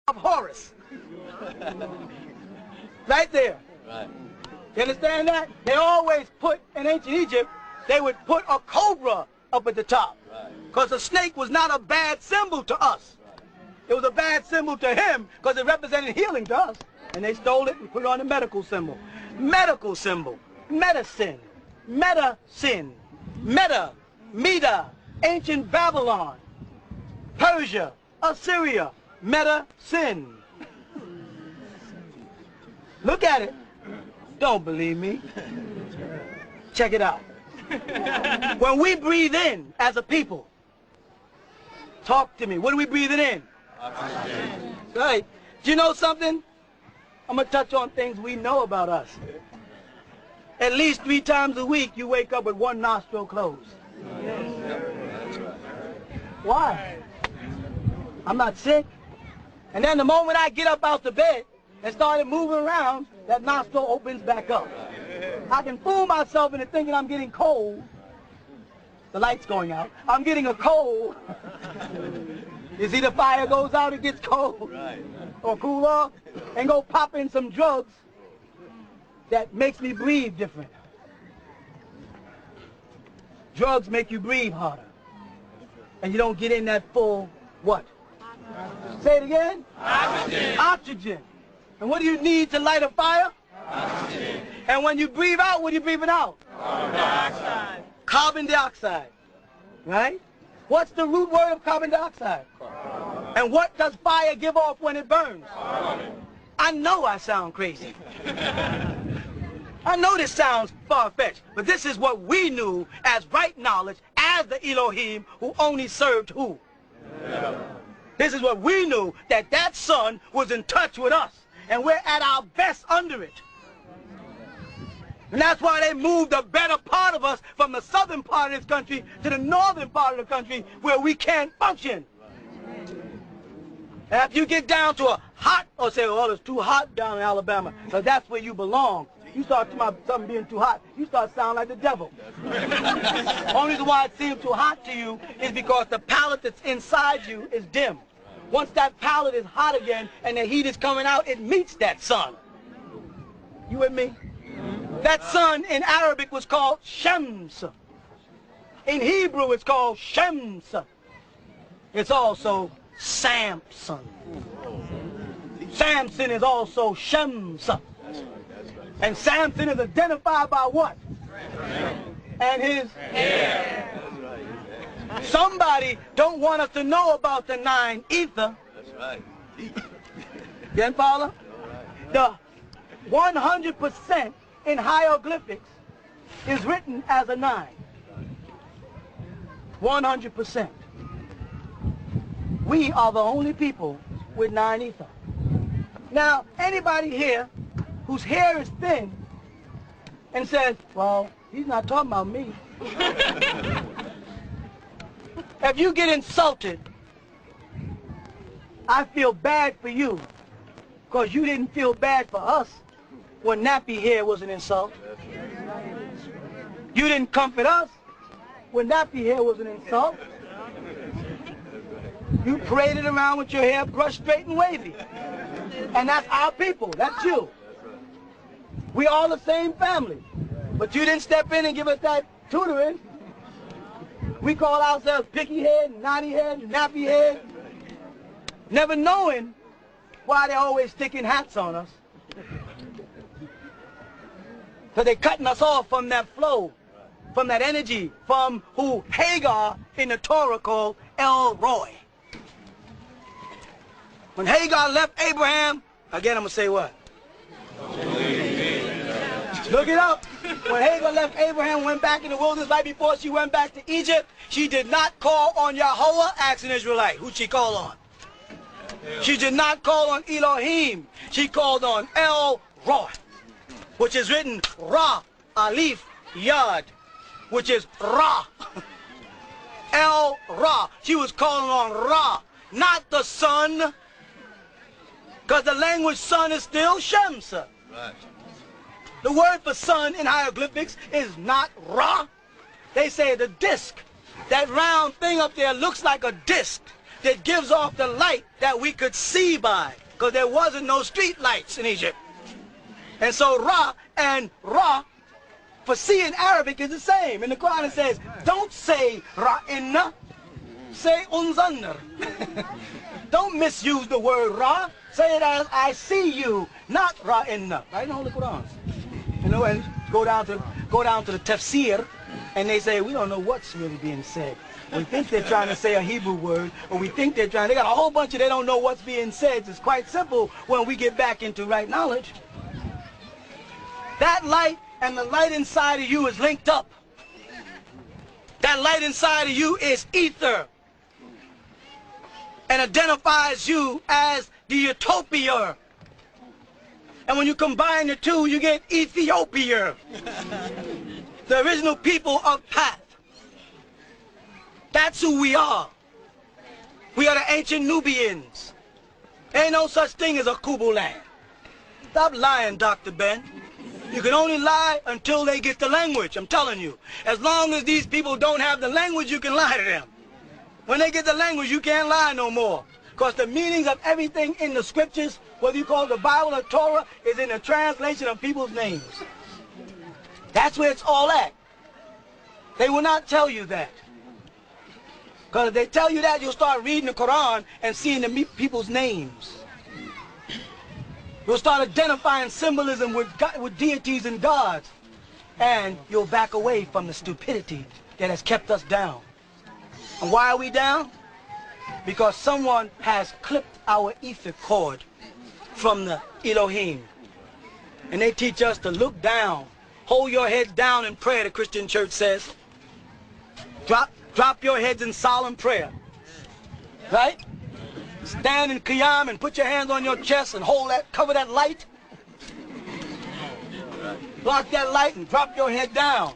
of Horus. Right there. Right. You understand that? They always put, in ancient Egypt, they would put a cobra up at the top. Because a snake was not a bad symbol to us. It was a bad symbol to him because it represented healing to us. And they stole it and put it on the medical symbol. Medical symbol. Medicine. Meta-sin. Meta. Ancient Babylon. Persia. Assyria. Meta-sin. Look at it. Don't believe me. Check it out. When we breathe in as a people, talk to me. What are we breathing in? Oxygen. Right. Do you know something? I'm going to touch on things we know about us. At least 3 times a week, you wake up with one nostril closed. Why? I'm not sick. And then the moment I get up out the bed and started moving around, that nostril opens back up. I can fool myself into thinking I'm getting cold. The light's going out. I'm getting a cold. You see the fire goes out, it gets cold. Or cool off, and go pop in some drugs that makes me breathe different. Drugs make you breathe harder. And you don't get in that full, what? Say it again? Oxygen. Oxygen. And what do you need to light a fire? Oxygen. And when you breathe out, what are you breathing out? Carbon dioxide. Carbon dioxide. Right? What's the root word of carbon dioxide? Carbon. And what does fire give off when it burns? Carbon. I know I sound crazy. I know this sounds far-fetched, but this is what we knew as right knowledge as the Elohim who only served who? Yeah. This is what we knew, that that sun was in touch with us, and we're at our best under it. And that's why they moved the better part of us from the southern part of this country to the northern part of the country where we can't function. And if you get down to a hot, or say, oh, it's too hot down in Alabama, so that's where you belong. You start talking about something being too hot, you start sounding like the devil. Only reason why it seems too hot to you is because the palate that's inside you is dim. Once that palate is hot again and the heat is coming out, it meets that sun. You with me? That sun in Arabic was called Shams. In Hebrew it's called Shams. It's also Samson. Samson is also Shams. And Samson is identified by what? And his hair. Somebody don't want us to know about the 9 ether. That's right. You follow? The 100% in hieroglyphics is written as a 9. 100%. We are the only people with 9 ether. Now, anybody here whose hair is thin and says, well, he's not talking about me. If you get insulted, I feel bad for you because you didn't feel bad for us when nappy hair was an insult. You didn't comfort us when nappy hair was an insult. You paraded around with your hair brushed straight and wavy. And that's our people. That's you. We all the same family. But you didn't step in and give us that tutoring. We call ourselves picky head, naughty head, nappy head, never knowing why they're always sticking hats on us. So they're cutting us off from that flow, from that energy, from who Hagar in the Torah called El Roy. When Hagar left Abraham, again I'm going to say what? Look it up. When Hagar left Abraham, went back in the wilderness right before she went back to Egypt, she did not call on Yahweh, ask an Israelite. Who'd she call on? She did not call on Elohim. She called on El Roy, which is written Ra, Alif, Yad, which is Ra. El Ra. She was calling on Ra, not the sun, because the language sun is still Shemsa. Right. The word for sun in hieroglyphics is not Ra. They say the disc. That round thing up there looks like a disc. that gives off the light that we could see by, because there wasn't no street lights in Egypt. And so Ra and Ra, for see in Arabic, is the same. In the Quran it says, don't say Ra'inna, say Unzannar. Don't misuse the word Ra. Say it as I see you, not Ra'inna. Right in the Holy Quran. You know, and go down to the tafsir, and they say, we don't know what's really being said. We think they're trying to say a Hebrew word, or we think they got a whole bunch of they don't know what's being said. It's quite simple when we get back into right knowledge. That light and the light inside of you is linked up. That light inside of you is ether and identifies you as the utopia. And when you combine the two, you get Ethiopia, the original people of Path. That's who we are. We are the ancient Nubians. Ain't no such thing as a Kubu land. Stop lying, Dr. Ben. You can only lie until they get the language, I'm telling you. As long as these people don't have the language, you can lie to them. When they get the language, you can't lie no more. Because the meanings of everything in the scriptures, whether you call it the Bible or Torah, is in the translation of people's names. That's where it's all at. They will not tell you that. Because if they tell you that, you'll start reading the Quran and seeing the people's names. You'll start identifying symbolism with deities and gods. And you'll back away from the stupidity that has kept us down. And why are we down? Because someone has clipped our ether cord from the Elohim. And they teach us to look down. Hold your heads down in prayer, the Christian church says. Drop your heads in solemn prayer. Right? Stand in Qiyam and put your hands on your chest and hold that, cover that light. Block that light and drop your head down.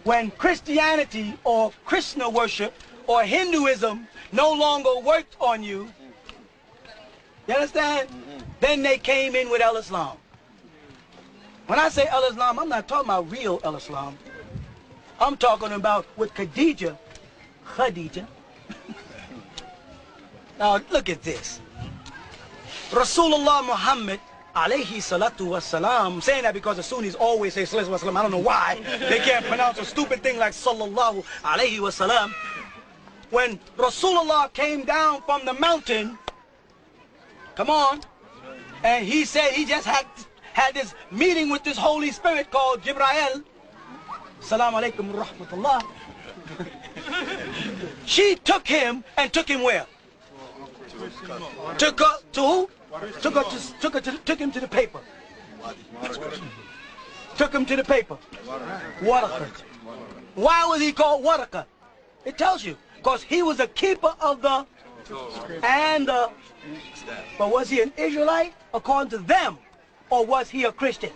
When Christianity or Krishna worship or Hinduism no longer worked on you, you understand? Then they came in with El-Islam. When I say El-Islam, I'm not talking about real El-Islam. I'm talking about with Khadija. Now look at this. Rasulullah Muhammad alayhi salatu wassalam. I'm saying that because the Sunnis always say salatu wassalam. I don't know why. They can't pronounce a stupid thing like sallallahu alayhi wasallam. When Rasulullah came down from the mountain, come on, and he said he just had this meeting with this Holy Spirit called Jibreel. Assalamu alaikum wa rahmatullah. She took him and took him where? Took her to who? Took him to the paper. Took him to the paper. Waraka. Why was he called Waraka? It tells you. Because he was a keeper of the but was he an Israelite according to them? Or was he a Christian?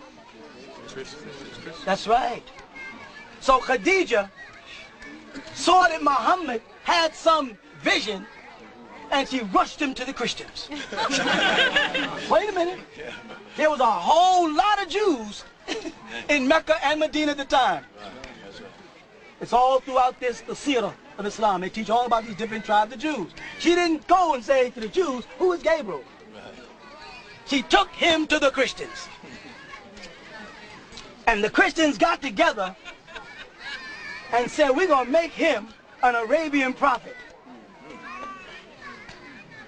That's right. So Khadija saw that Muhammad had some vision and she rushed him to the Christians. Wait a minute. There was a whole lot of Jews in Mecca and Medina at the time. It's all throughout the seerah of Islam. They teach all about these different tribes of Jews. She didn't go and say to the Jews, who is Gabriel? She took him to the Christians. And the Christians got together and said, we're going to make him an Arabian prophet.